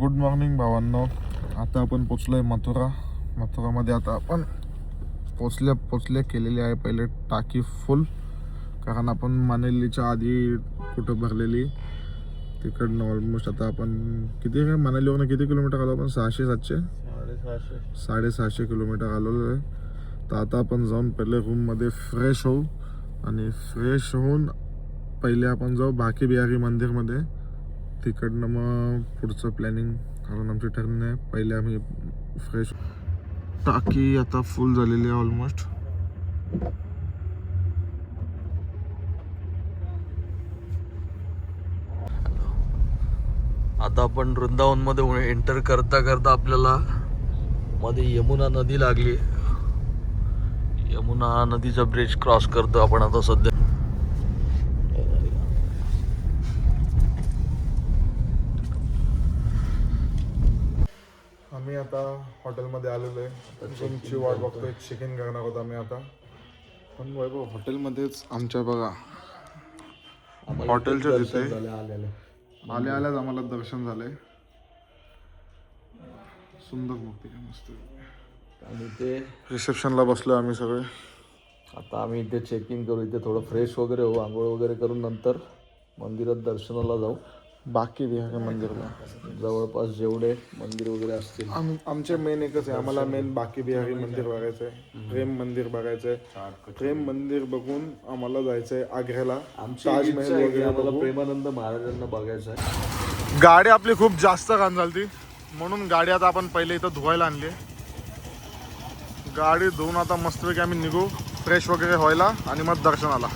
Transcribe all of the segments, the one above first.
Good morning भावांनो. आता आपण पोचलोय मथुरामध्ये. आता आपण पोचले केलेली आहे पहिले टाकी फुल, कारण आपण मनालीच्या आधी कुठं भरलेली. तिकडनं ऑलमोस्ट आता आपण किती मनालीवरून किती किलोमीटर आलो आपण? 600-700 किलोमीटर आलेलो आहे. तर आता आपण जाऊन पहिले रूममध्ये फ्रेश होऊ आणि फ्रेश होऊन पहिले आपण जाऊ बाकी बिहारी मंदिरमध्ये. तिकडनं मग पुढचं प्लॅनिंग कारण आमची ठरणे आहे. पहिले आम्ही फ्रेश. टाकी आता फुल झालेली आहे ऑलमोस्ट. आता आपण वृंदावनमध्ये एंटर करता करता आपल्याला मध्ये यमुना नदी लागली. यमुना नदीचा ब्रिज क्रॉस करतो आपण आता सध्या. आम्ही आता हॉटेलमध्ये आलेलो आहे. तुमची वाट बघतोय. चेक इन करणार होतो आम्ही आता. पण वैभव हॉटेलमध्येच आमच्या बघा हॉटेलच्या तिथे आल्याच आम्हाला दर्शन झालंय. सुंदर मूर्ती आहे, मस्त. आणि ते रिसेप्शनला बसलो आम्ही सगळे. आता आम्ही इथे चेक इन करू. इथे थोडं फ्रेश वगैरे होऊ, आंघोळ वगैरे करून नंतर मंदिरात दर्शनाला जाऊ. बाकी बिहारी मंदिरला जवळपास जेवढे मंदिर वगैरे असतील. आमचे मेन एकच आहे, आम्हाला मेन बाकी बिहारी मंदिर बघायचं आहे. प्रेम मंदिर बघायचं आहे. प्रेम मंदिर बघून आम्हाला जायचं आहे आग्र्याला. ताजमहल वगैरे आम्हाला प्रेमानंद महाराजांना बघायचं आहे. गाडी आपली खूप जास्त घाण झाली म्हणून गाडी आता आपण पहिले इथं धुवायला आणली. गाडी धुवून आता मस्तपैकी आम्ही निघू फ्रेश वगैरे व्हायला आणि मग दर्शनाला.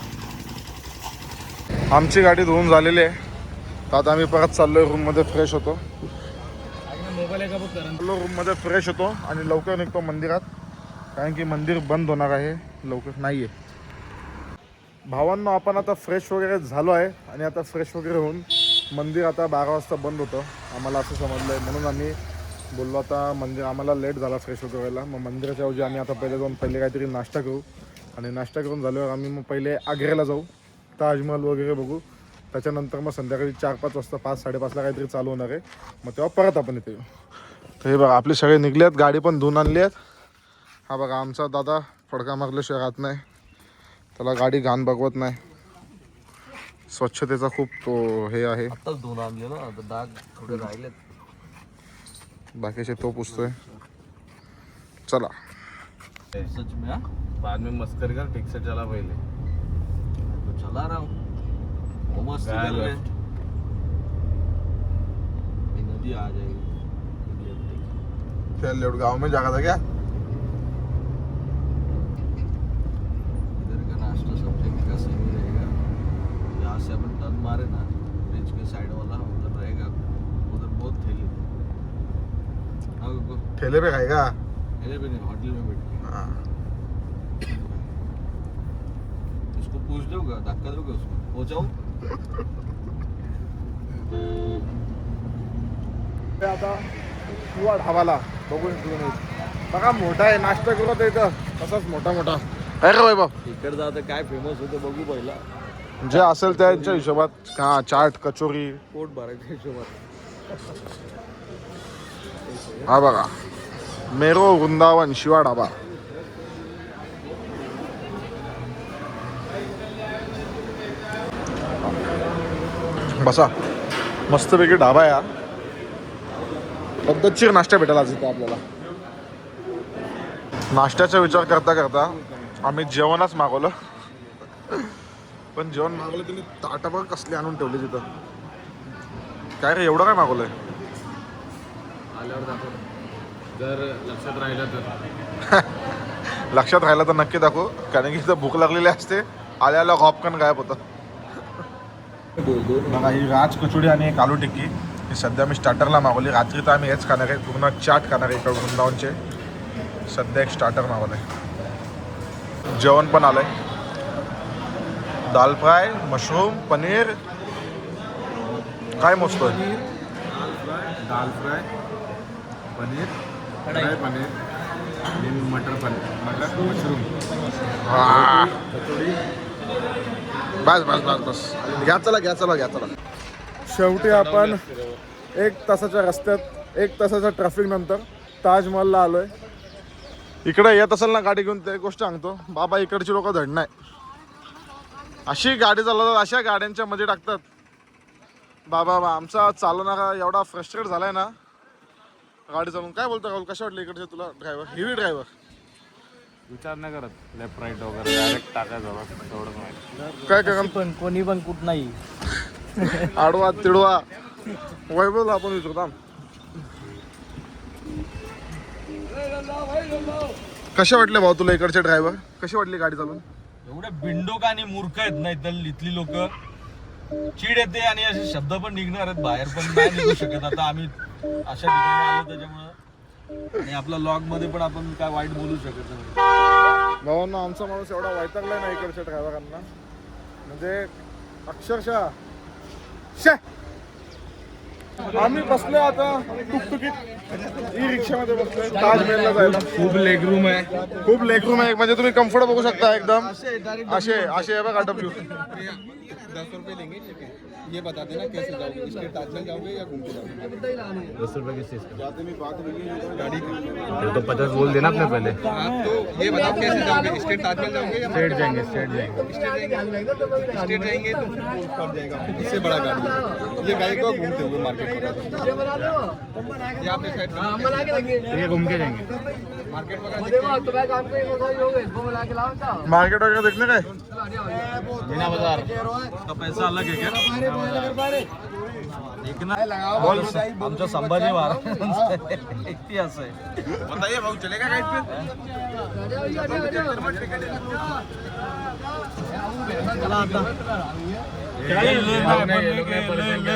आमची गाडी धुवून झालेली आहे. तर आता आम्ही परत चाललोय रूममध्ये फ्रेश होतो. रूममध्ये फ्रेश होतो आणि लवकर निघतो मंदिरात, कारण की मंदिर बंद होणार आहे लवकर नाही आहे. भावांनो आपण आता फ्रेश वगैरे झालो आहे आणि आता फ्रेश वगैरे होऊन मंदिर आता 12 वाजता बंद होतं आम्हाला असं समजलं आहे. म्हणून आम्ही बोललो आता मंदिर आम्हाला लेट झाला फ्रेश वगैरे व्हायला. मग मंदिराच्या ऐवजी आम्ही आता पहिले जाऊन काहीतरी नाश्ता करू आणि नाश्ता करून झाल्यावर आम्ही मग पहिले आग्र्याला जाऊ, ताजमहल वगैरे बघू. त्याच्यानंतर मग संध्याकाळी 4-5 वाजता 5-5:30ला काहीतरी चालू होणार आहे. मग तेव्हा परत आपण इथे येऊ. तर हे बघा आपले सगळे निघले आहेत, गाडी पण धुवून आणली आहेत. हा बघा आमचा दादा फडका मारल्याशिवाय राहत नाही, त्याला गाडी घाण बघवत नाही. स्वच्छतेचा खूप तो हे आहे. आताच धुवून आणले ना, डाग थोडे राहिलेत. बाकीचे तो पुसतोय. चला सच में हाँ? बाद में मस्त करेगा, ठीक से चला पहले. तो चला रहा हूँ मस्त कर ले. नदी आ जाएगी. फिर गाँव में जागा था क्या? इधर का नाश्ता सब जगह का सही रहेगा. यहाँ से अपन टर्न मारे ना ब्रिज के साइड वाला उधर रहेगा. उधर बहुत ठेले. हाँ ठेले पे खाएगा? ठेले पे नहीं, होटल में बैठ के. हाँ. इसको पूछ दोगा, धक्का दोगे उसको, पहुँचाऊँ? आता किंवा ढाबाला बघून बघा मोठा आहे. नाश्ता करत येतं तसाच मोठा आहे का वैभव? इकडे आता काय फेमस होतं बघू पहिला. जे असेल त्यांच्या हिशोबात. हा चाट कचोरी पोट भरायच्या हिशोबात. हा बघा मेरो वृंदावन शिवा ढाबा. बसा मस्तपैकी ढाबा आहे हा. पद्धतशीर नाश्ता भेटायला आज इथं आपल्याला. नाश्त्याचा विचार करता करता आम्ही जेवणच मागवलं. पण जेवण मागवलं तुम्ही ताटा बघ कसली आणून ठेवली तिथं. काय रे एवढं काय मागवलंय? आल्यावर दाखव जर लक्षात राहिलं तर. लक्षात राहिलं तर नक्की दाखवू, कारण की इथं भूक लागलेली असते. आल्याला हॉपकन गायब होतं. बघा ही राज कचोडी आणि एक आलू टिक्की ही सध्या मी स्टार्टरला मागवली. रात्री तर आम्ही हेच खाणार आहे, पूर्ण चाट खाणार आहे इकडं वृंदावनचे. सध्या एक स्टार्टर मागवलं आहे. जेवण पण आलं आहे. दाल फ्राय, मशरूम, पनीर. काय मस्त आहे. दाल फ्राय, पनीर, कढ़ाई पनीर, मटर मशरूम, कचोरी. बस बस बस बस घ्या चला. शेवटी आपण 1 तासाच्या रस्त्यात 1 तासाच्या ट्रॅफिक नंतर ताजमहलला आलोय. इकडे येत असेल ना गाडी घेऊन, ते गोष्ट सांगतो बाबा, इकडची लोक धड नाही. अशी गाडी चालवतात, अशा गाड्यांच्या मध्ये टाकतात. बाबा आमचा चालवणारा एवढा फ्रस्ट्रेट झालाय ना गाडी चालवून. काय बोलतो राहुल, कशा वाटले इकडचे तुला ड्रायव्हर, हेवी ड्रायव्हर? विचार नाही करत लेफ्ट राईट वगैरे, डायरेक्ट टाकायचं बस, एवढंच माहिती. काय काय पण कोणी पण कुठ नाही. आडवा तिडवा वैभवला आपण विचारतो. कशा वाटले भाऊ तुला इकडचे ड्रायव्हर, कशी वाटली गाडी चालवून? एवढे बिंडोक आणि मूर्ख आहेत नाही तर इथली लोक. चीड येते आणि असे शब्द पण निघणार आहेत बाहेर, पण नाही निघू शकत. आता आम्ही अशा ठिकाणी आलो त्याच्यामुळं, आणि आपल्या लॉग मध्ये पण आपण काय वाईट बोलू शकत नाही. भावांना आमचा माणूस एवढा वैतागलाय ना इकडच्या ड्रायव्हरांना, म्हणजे अक्षरशः शे. आम्ही बसलोय आता टुकटुकीत ई रिक्षामध्ये बसलोय ताजमहलला जायला. खूप लेग रूम आहे. खूप लेग रूम आहे, म्हणजे तुम्ही कम्फर्ट बघू शकता एकदम. असे आहे बघा डब्ल्यू. 10 रुपये लेंगे, ठीक है. ये बता देना कैसे जाओगे, इसके ताजमहल जाओगे या घूम के जाओगे? 10 रुपये किस चीज़ का? गाड़ी का तो 50 बोल देना अपने पहले. आप तो ये बताओ कैसे जाओगे, स्टेट ताजमहल जाओगे या स्टेट जाएंगे? स्टेट जाएंगे तो पड़ जाएगा, इससे बड़ा गाड़ी है. ये गाड़ी को घूमते हुए मार्केट ये आपने साइड ये घूम के जाएंगे मार्केट मार्केट वगैरे देखणे काय? मीना बाजार का पैसा अलग आहे क्या? एक ना आमच्या संभाजी महाराज इतिहास आहे. बताइए भाऊ, चलेगा गाइड पे?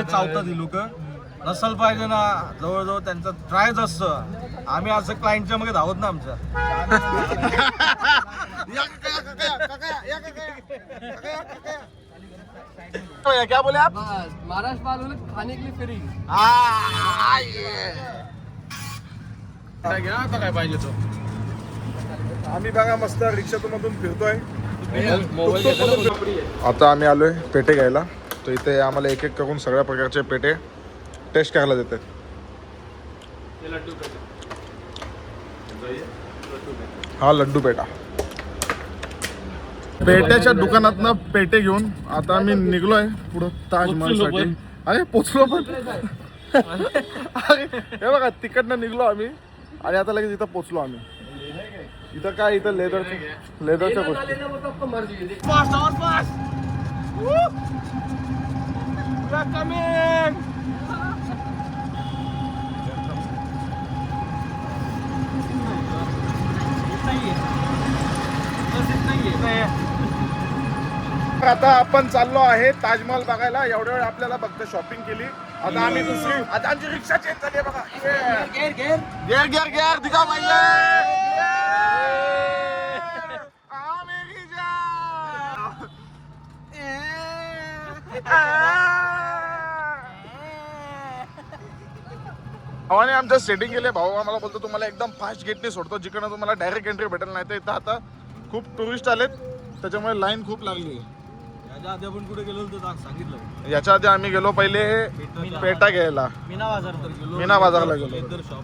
चावतात ही लोक. नसल पाहिजे ना, जवळजवळ त्यांचं ट्रायच असतं. आम्ही असं क्लायंटच्या मध्ये धावत ना आमच्या. क्या बोले आप? महाराष्ट्र वालों ने खाने के लिए फ्री. काय पाहिजे तो? आम्ही बघा मस्त रिक्षातून फिरतोय. आता आम्ही आलोय पेटे घ्यायला. तर इथे आम्हाला एक एक करून सगळ्या प्रकारचे पेटे टेस्ट करायला देतात. हा लड्डू पेटा. पेट्याच्या दुकानातनं पेटे घेऊन आता आम्ही निघलोय पुढं ताजमहलसाठी. अरे पोचलो पण. अरे हे बघा तिकडनं निघलो आम्ही आणि आता लगेच इथं पोचलो आम्ही. इथं काय, इथं लेदरच्या गोष्टी. आता आपण चाललो आहे ताजमहल बघायला. एवढ्या वेळ आपल्याला फक्त शॉपिंग केली. आता आम्ही दुसरी, आता आमची रिक्षा चेंज झाली आहे बघा. गेर गेर गेर दिखा भावाने आमचं सेटिंग केले. भाऊ आम्हाला बोलतो तुम्हाला एकदम फास्ट गेटने सोडतो, जिकडनं तुम्हाला डायरेक्ट एंट्री भेटेल. नाही तर इथं आता खूप टुरिस्ट आलेत, त्याच्यामुळे लाईन खूप लागली. याच्या आधी आपण कुठे गेलो होतो सांगितलं. याच्या आधी आम्ही गेलो पहिले पेटा घ्यायला. मीना बाजार तर गेलो. मीना बाजारला गेलो. Leather shop.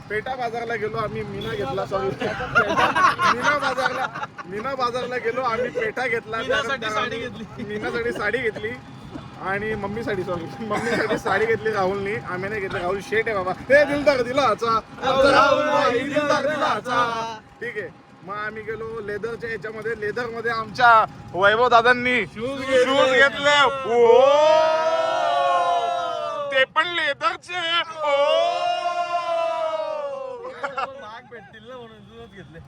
पेटा बाजारला गेलो आम्ही. मीना घेतला. सॉरी मीना बाजारला गेलो आम्ही. पेटा घेतला. मीनासाठी साडी घेतली. मीनासाठी साडी घेतली आणि मम्मीसाठी साडी घेतली राहुलनी. आम्ही नाही घेतली. राहुल शेट आहे बाबा. हे दिलदार दिला आचा. दिलदार दिला आचा. ठीक आहे. मग आम्ही गेलो लेदरच्या याच्यामध्ये. लेदर मध्ये आमच्या वैभव दादांनी शूज घेतले. ते पण लेदरचे. महाग भेटतील ना म्हणून जुनच घेतले.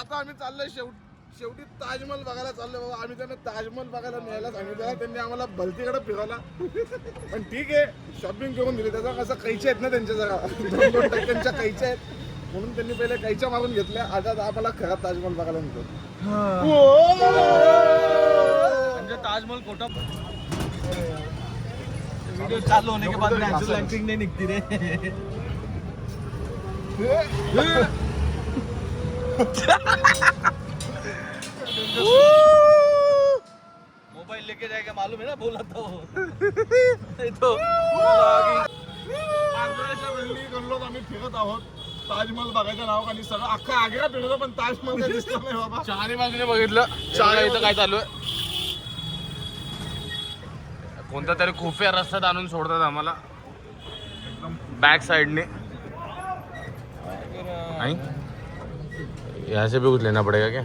आता आम्ही चाललोय शेवटी ताजमहल बघायला चाललोय बाबा. आम्ही त्यांना ताजमहल बघायला न्यायला सांगितलं. त्यांनी आम्हाला भलतीकडे फिरवला. पण ठीक आहे, शॉपिंग करून दिली. त्याचा कसं कैचे आहेत ना त्यांच्या, जरा 2 टक्क्यांच्या कैच्या आहेत म्हणून त्यांनी पहिले कैच्या मारून घेतल्या. आता आम्हाला खरा ताजमहल बघायला मिळतो. म्हणजे ताजमहल खोटा वीडियो चालू होने के बाद नॅचरल लाइटिंग नहीं निकती रे. मोबाईल मोबाइल लेके जाएगा मालूम है ना, बोला तो नहीं तो गल्लोत आम्ही फिरत आहोत ताजमहल बघायच्या नावाखाली. सगळं अख्खा आग्रा फिरतो पण ताजमहल काही दिसला नाही बाबा. चारही बाजूने बघितलं इथं काय चालू आहे. कोणता तरी खुफिया रस्त्यात आणून सोडतात आम्हाला बॅक साइडने. यहाँ से भी कुछ लेना पड़ेगा क्या?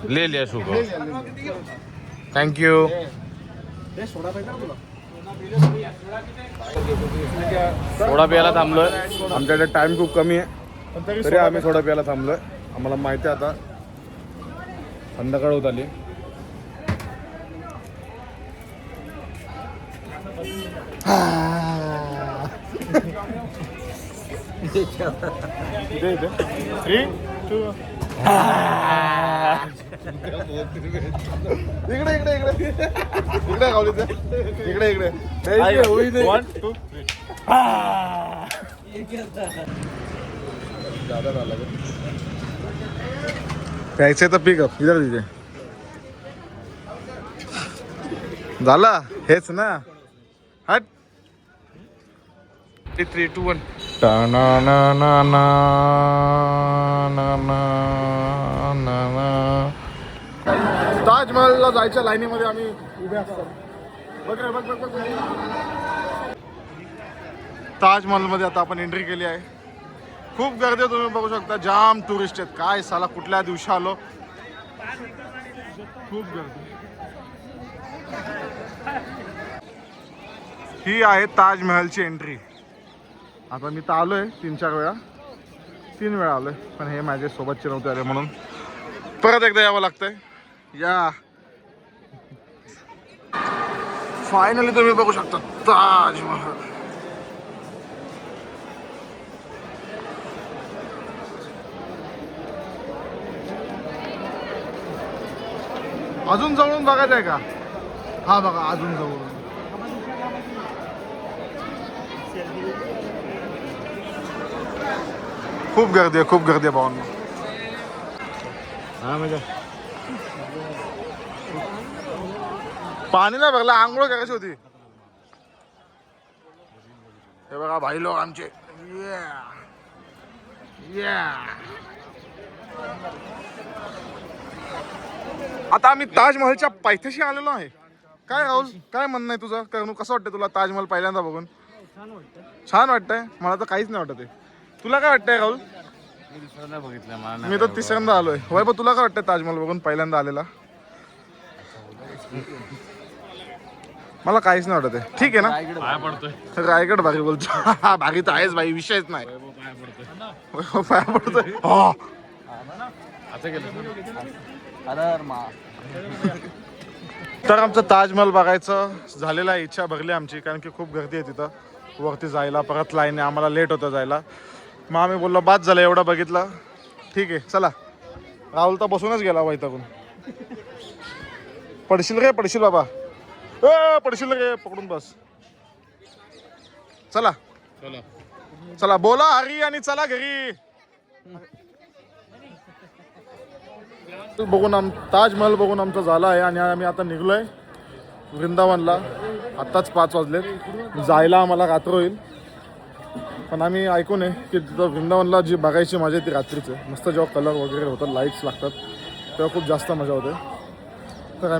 ले लिया शू को. Thank you. सोडा प्यायला थांबलोय. आमच्याकडे टाइम खूप कमी आहे तरी आम्ही सोडा प्यायला थांबलोय. आम्हाला माहिती आहे आता संध्याकाळ होत आली. इकडे इकडे इकडे इकडे गावली इकडे इकडे 1 2 ज्यादा डाला प्यायचे तर पिकअप इधर तिथे झाला हेच ना. हट 3 2 1 ना ना ना ना ना ना ना. ताजमहलला जायच्या लाईनीमध्ये आम्ही उभे असतो. बघ रे बघ बघ बघ. ताजमहलमध्ये आता आपण एंट्री केली आहे. खूप गर्दी आहे, तुम्ही बघू शकता. जाम टुरिस्ट आहेत. काय साला कुठल्या दिवशी आलो. खूप गर्दी. ही आहे ताजमहलची एंट्री. आता मी तर आलोय 3-4 वेळा. 3 वेळा आलोय पण हे माझे सोबतचे नव्हते आले म्हणून परत एकदा यावं लागतंय. या फायनली तुम्ही बघू शकता ताजमहल. अजून जवळून बघायचं आहे का? हा बघा अजून जवळून. खूप गर्दी आहे, खूप गर्दी आहे भावांना. हा म्हणजे पाणी नाही भरला, आंघोळ करायची होती. हे बघा भाई लोक आमचे. आता आम्ही ताजमहलच्या पायथ्याशी आलेलो आहे. काय राहुल, काय म्हणणं आहे तुझं? करणू कसं वाटतं तुला ताजमहल पहिल्यांदा बघून? छान वाटतंय. मला तर काहीच नाही वाटत आहे. तुला काय वाटतंय राहुल? मी तर तिसऱ्यांदा आलोय. वैभव तुला काय वाटतंय ताजमहल बघून पहिल्यांदा आलेला? मला काहीच नाही वाटत आहे. ठीक आहे ना. रायगड भारी बोलतो. भारी तर आहेच भाई, विषयच नाही. पाया पडतोय. तर आमचं ताजमहल बघायचं झालेलं आहे. इच्छा भरली आमची कारण की खूप गर्दी आहे तिथं वरती जायला. परत लाईन आहे, आम्हाला लेट होतं जायला. मग आम्ही बोललो बाद झालं एवढं बघितलं. ठीक आहे चला. राहुल तर बसूनच गेला वैतागून. पडशील रे, पडशील बाबा. पडशील रे, पकडून बस. चला चला बोला हरी आणि चला घरी. बघून ताजमहल बघून आमचा झाला आहे आणि आम्ही आता निघलोय वृंदावनला. आत्ताच 5 वाजलेत. जायला आम्हाला रात्र होईल पण आम्ही ऐकून आहे की तिथं वृंदावनला जी बघायची मजा ती रात्रीच आहे. मस्त जेव्हा कलर वगैरे होतात, लाईट्स लागतात तेव्हा खूप जास्त मजा होते. तर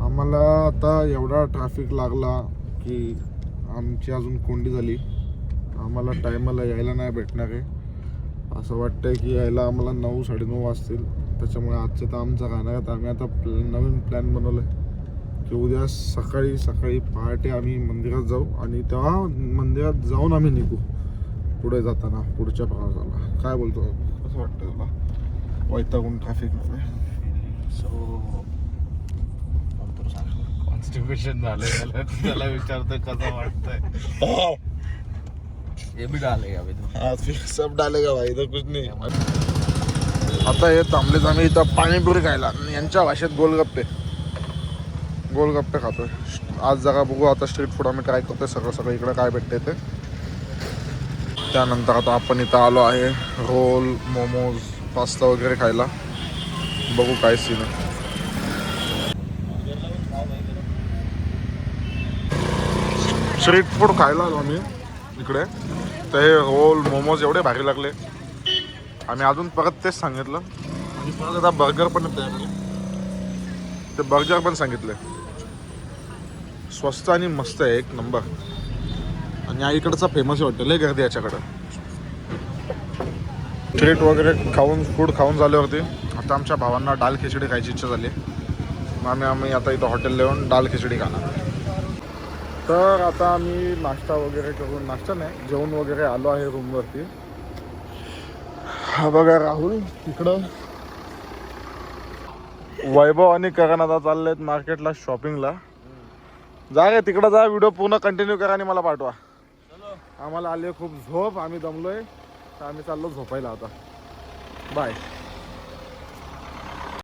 आम्हाला आता एवढा ट्रॅफिक लागला की आमची अजून कोंडी झाली. आम्हाला टायमाला यायला नाही भेटणार आहे. असं वाटतंय की यायला आम्हाला 9-9:30 वाजतील. त्याच्यामुळे आजचं तर आमचं राहणार आहे. आम्ही आता नवीन प्लॅन बनवलं आहे की उद्या सकाळी पहाटे आम्ही मंदिरात जाऊ आणि तेव्हा मंदिरात जाऊन आम्ही निघू पुढे जाताना पुढच्या प्रवासाला. काय बोलतो, कसं वाटतं तुला? वैतागून ट्रॅफिक मध्ये कॉन्स्टिट्यूशन झालंय. त्याला विचारतोय कसं वाटतंय. ये भी डालेगा अभी तो. हाँ फिर सब डालेगा भाई, इधर कुछ नहीं. आता हे थांबलेच आम्ही इथं पाणीपुरी खायला. यांच्या भाषेत गोलगप्पे खातोय. आज जरा बघू आता स्ट्रीट फूड आम्ही ट्राय करतोय सगळं इकडं काय भेटते ते. त्यानंतर आता आपण इथं आलो आहे रोल, मोमोज, पास्ता वगैरे खायला. बघू काय सीन आहे. स्ट्रीट फूड खायला आलो आम्ही इकडे. तर हे रोल मोमोज एवढे भारी लागले. आम्ही अजून परत तेच सांगितलं आणि परत आता बर्गर पण त्याकडे ते बर्गर पण सांगितले. स्वस्त आणि मस्त आहे एक नंबर. आणि या इकडचा फेमस हॉटेल आहे, गर्दी याच्याकडं. स्ट्रीट वगैरे खाऊन फूड खाऊन झाल्यावरती आता आमच्या भावांना दाल खिचडी खायची इच्छा झाली. मग आम्ही आता इथं हॉटेलला येऊन दाल खिचडी खाणार. तर आता आम्ही नाश्ता वगैरे करून, नाश्ता नाही जेवण वगैरे आलो आहे रूमवरती. हा बघा राहुल तिकडं, वैभव आणि करण आता चाललेत मार्केटला शॉपिंगला. जा रे तिकडं जा, व्हिडिओ पूर्ण कंटिन्यू करा आणि मला पाठवा. आम्हाला आली खूप झोप, आम्ही दमलोय तर आम्ही चाललो झोपायला आता. बाय.